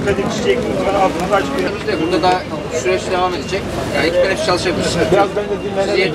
Kadir Çiçek altında açmıyor. Burada da süreç devam edecek. Yani ekipler hepsi çalışabilir. Biraz ben de dinlenelim.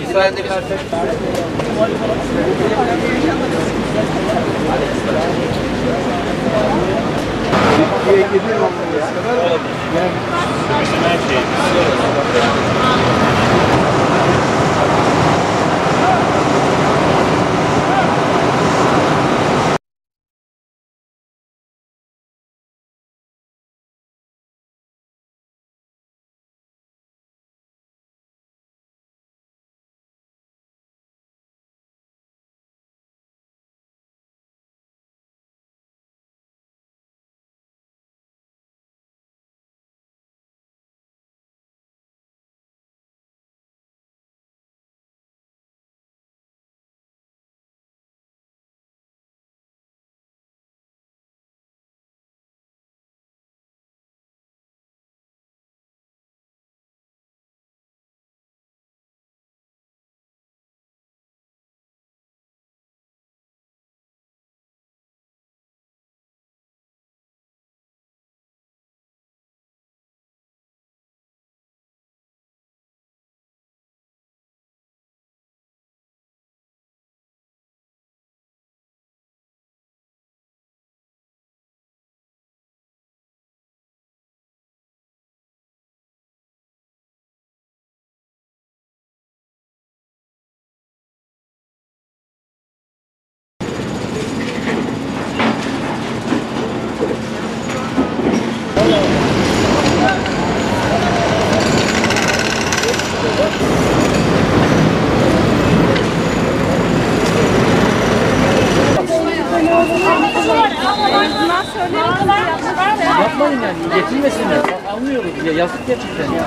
Yapmayın yani, getirmesinler. Anlıyoruz ya, yazık gerçekten ya.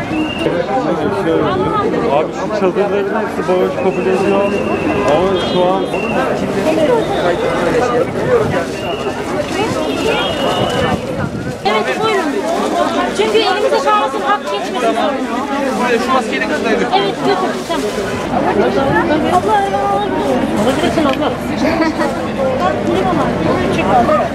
Abi şu çadırların hepsi bağış kabul ediyor. Ama şu an Evet buyurun. Çünkü elimize kalmasın, hak geçmesin. Buraya şu maskeyi de götürelim. Evet götür. Tamam. Abla alabilirsin abla. Çek abla.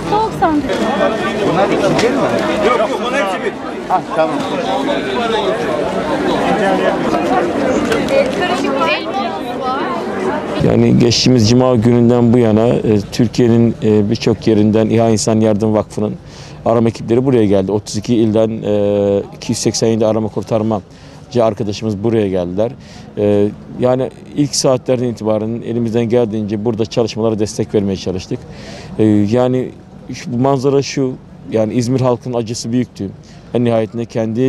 Soğuk sandık. Bunlar ikinci mi? Yok bunlar hepsi bir. Ah tamam. Yani geçtiğimiz Cuma gününden bu yana Türkiye'nin birçok yerinden İHA İnsan Yardım Vakfı'nın arama ekipleri buraya geldi. 32 ilden 287 arama kurtarma arkadaşımız buraya geldiler. Yani ilk saatlerden itibaren elimizden geldiğince burada çalışmalara destek vermeye çalıştık. Yani bu manzara şu, yani İzmir halkının acısı büyüktü. En nihayetinde kendi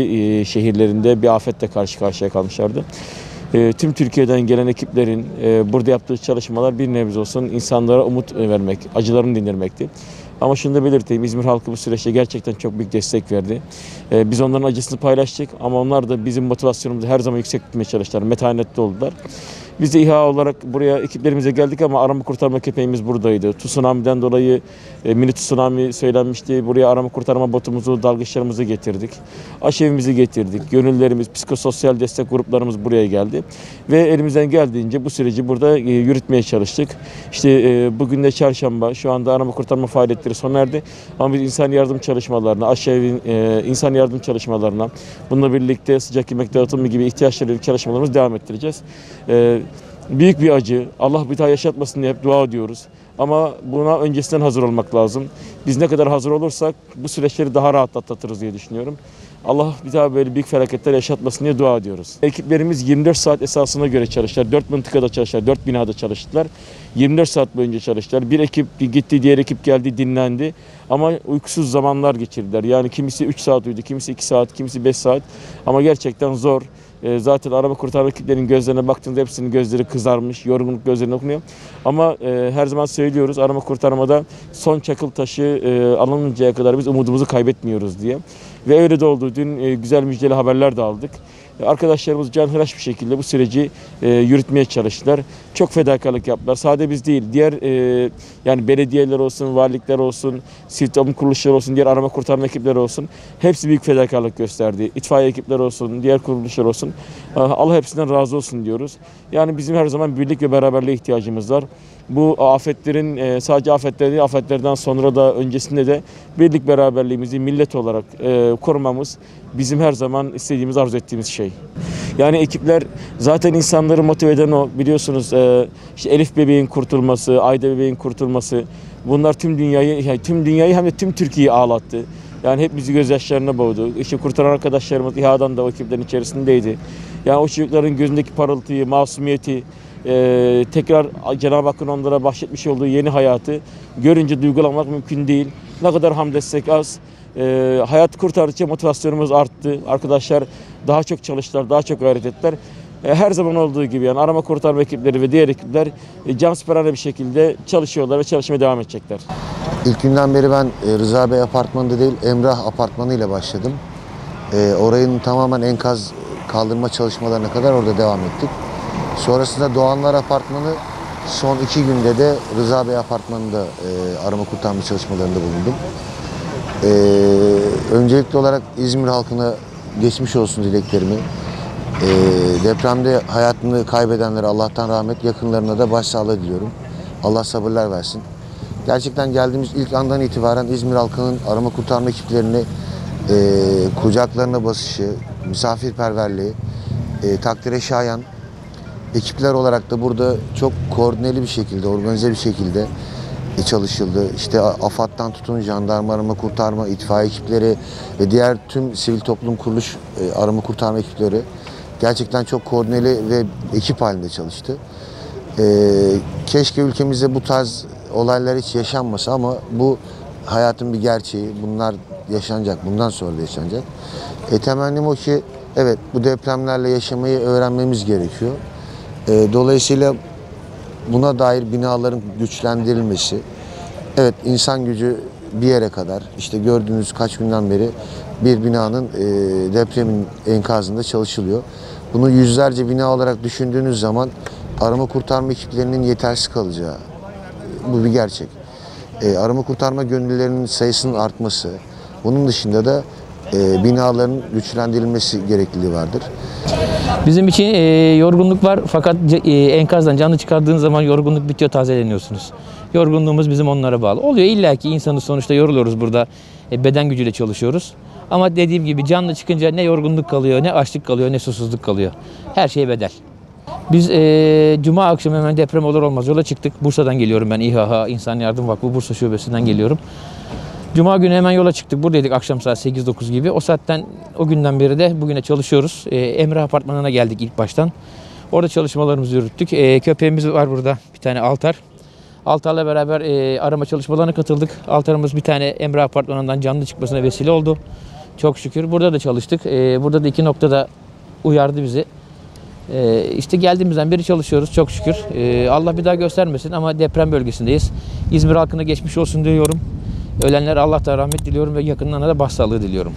şehirlerinde bir afetle karşı karşıya kalmışlardı. Tüm Türkiye'den gelen ekiplerin burada yaptığı çalışmalar bir nebze olsun insanlara umut vermek, acılarını dindirmekti. Ama şunu da belirteyim, İzmir halkı bu süreçte gerçekten çok büyük destek verdi. Biz onların acısını paylaştık ama onlar da bizim motivasyonumuzu her zaman yüksek tutmaya çalıştılar, metanetli oldular. Biz de İHA olarak buraya ekiplerimize geldik ama arama kurtarma köpeğimiz buradaydı. Tsunami'den dolayı mini tsunami söylenmişti. Buraya arama kurtarma botumuzu, dalgıçlarımızı getirdik. Aşevimizi getirdik. Gönüllerimiz, psikososyal destek gruplarımız buraya geldi. Ve elimizden geldiğince bu süreci burada yürütmeye çalıştık. İşte bugün de çarşamba, şu anda arama kurtarma faaliyetleri sona erdi. Ama biz insan yardım çalışmalarına, aşevin insan yardım çalışmalarına, bununla birlikte sıcak yemek dağıtımı gibi ihtiyaçları çalışmalarımızı devam ettireceğiz. Büyük bir acı. Allah bir daha yaşatmasın diye hep dua ediyoruz. Ama buna öncesinden hazır olmak lazım. Biz ne kadar hazır olursak bu süreçleri daha rahat atlatırız diye düşünüyorum. Allah bir daha böyle büyük felaketler yaşatmasın diye dua ediyoruz. Ekiplerimiz 24 saat esasına göre çalıştılar. 4 mıntıkada çalıştılar, 4 binada çalıştılar. 24 saat boyunca çalıştılar. Bir ekip gitti, diğer ekip geldi, dinlendi. Ama uykusuz zamanlar geçirdiler. Yani kimisi 3 saat uyudu, kimisi 2 saat, kimisi 5 saat. Ama gerçekten zor. Zaten arama kurtarma ekiplerinin gözlerine baktığında hepsinin gözleri kızarmış, yorgunluk gözlerine okunuyor. Ama her zaman söylüyoruz, arama kurtarmada son çakıl taşı alınıncaya kadar biz umudumuzu kaybetmiyoruz diye. Ve öyle de oldu. Dün güzel müjdeli haberler de aldık. Arkadaşlarımız canhıraş bir şekilde bu süreci yürütmeye çalıştılar. Çok fedakarlık yaptılar. Sadece biz değil, diğer yani belediyeler olsun, valilikler olsun, sivil toplum kuruluşları olsun, diğer arama kurtarma ekipleri olsun. Hepsi büyük fedakarlık gösterdi. İtfaiye ekipleri olsun, diğer kuruluşlar olsun. Allah hepsinden razı olsun diyoruz. Yani bizim her zaman birlik ve beraberliğe ihtiyacımız var. Bu afetlerin sadece afetler değil, afetlerden sonra da öncesinde de birlik beraberliğimizi millet olarak korumamız bizim her zaman istediğimiz, arzu ettiğimiz şey. Yani ekipler zaten insanları motive eden o. Biliyorsunuz işte Elif bebeğin kurtulması, Ayda bebeğin kurtulması, bunlar tüm dünyayı hem de tüm Türkiye'yi ağlattı. Yani hep bizi gözyaşlarına boğdu. İşte kurtaran arkadaşlarımız İHA'dan da o ekiplerin içerisindeydi. Yani o çocukların gözündeki parıltıyı, masumiyeti, tekrar Cenab-ı Hakk'ın onlara bahşetmiş olduğu yeni hayatı görünce duygulanmak mümkün değil. Ne kadar hamd etsek az. Hayat kurtardıkça motivasyonumuz arttı. Arkadaşlar daha çok çalıştılar, daha çok gayret ettiler. Her zaman olduğu gibi yani arama kurtarma ekipleri ve diğer ekipler cansiperane bir şekilde çalışıyorlar ve çalışmaya devam edecekler. İlk günden beri ben Rıza Bey apartmanında değil, Emrah apartmanı ile başladım. Orayın tamamen enkaz kaldırma çalışmalarına kadar orada devam ettik. Sonrasında Doğanlar Apartmanı, son 2 günde de Rıza Bey Apartmanı'nda arama kurtarma çalışmalarında bulundum. Öncelikli olarak İzmir halkına geçmiş olsun dileklerimi, depremde hayatını kaybedenlere Allah'tan rahmet, yakınlarına da başsağlığı diliyorum. Allah sabırlar versin. Gerçekten geldiğimiz ilk andan itibaren İzmir halkının arama kurtarma ekiplerini kucaklarına basışı, misafirperverliği takdire şayan. Ekipler olarak da burada çok koordineli bir şekilde, organize bir şekilde çalışıldı. İşte AFAD'dan tutun, jandarma arama kurtarma, itfaiye ekipleri ve diğer tüm sivil toplum kuruluş arama kurtarma ekipleri gerçekten çok koordineli ve ekip halinde çalıştı. Keşke ülkemizde bu tarz olaylar hiç yaşanmasa ama bu hayatın bir gerçeği. Bunlar yaşanacak, bundan sonra da yaşanacak. Temennim o ki evet, bu depremlerle yaşamayı öğrenmemiz gerekiyor. Dolayısıyla buna dair binaların güçlendirilmesi, evet insan gücü bir yere kadar, işte gördüğünüz kaç günden beri bir binanın depremin enkazında çalışılıyor. Bunu yüzlerce bina olarak düşündüğünüz zaman arama kurtarma ekiplerinin yetersiz kalacağı, bu bir gerçek. Arama kurtarma gönüllülerinin sayısının artması, bunun dışında da binaların güçlendirilmesi gerekliliği vardır. Bizim için yorgunluk var fakat enkazdan canlı çıkardığın zaman yorgunluk bitiyor, tazeleniyorsunuz. Yorgunluğumuz bizim onlara bağlı. Oluyor illaki, insanız sonuçta, yoruluyoruz burada. Beden gücüyle çalışıyoruz. Ama dediğim gibi canlı çıkınca ne yorgunluk kalıyor, ne açlık kalıyor, ne susuzluk kalıyor. Her şey bedel. Biz Cuma akşamı hemen deprem olur olmaz yola çıktık. Bursa'dan geliyorum ben, İHA İnsan Yardım Vakfı Bursa Şubesi'nden geliyorum. Cuma günü hemen yola çıktık. Buradaydık akşam saat 8-9 gibi. O günden beri de bugüne çalışıyoruz. Emrah Apartmanı'na geldik ilk baştan. Orada çalışmalarımızı yürüttük. Köpeğimiz var burada, bir tane Altar. Altar'la beraber arama çalışmalarına katıldık. Altar'ımız bir tane Emrah Apartmanı'ndan canlı çıkmasına vesile oldu. Çok şükür. Burada da çalıştık. Burada da 2 noktada uyardı bizi. İşte geldiğimizden beri çalışıyoruz çok şükür. Allah bir daha göstermesin ama deprem bölgesindeyiz. İzmir halkına geçmiş olsun diyorum. Ölenlere Allah'tan rahmet diliyorum ve yakınlarına da başsağlığı diliyorum.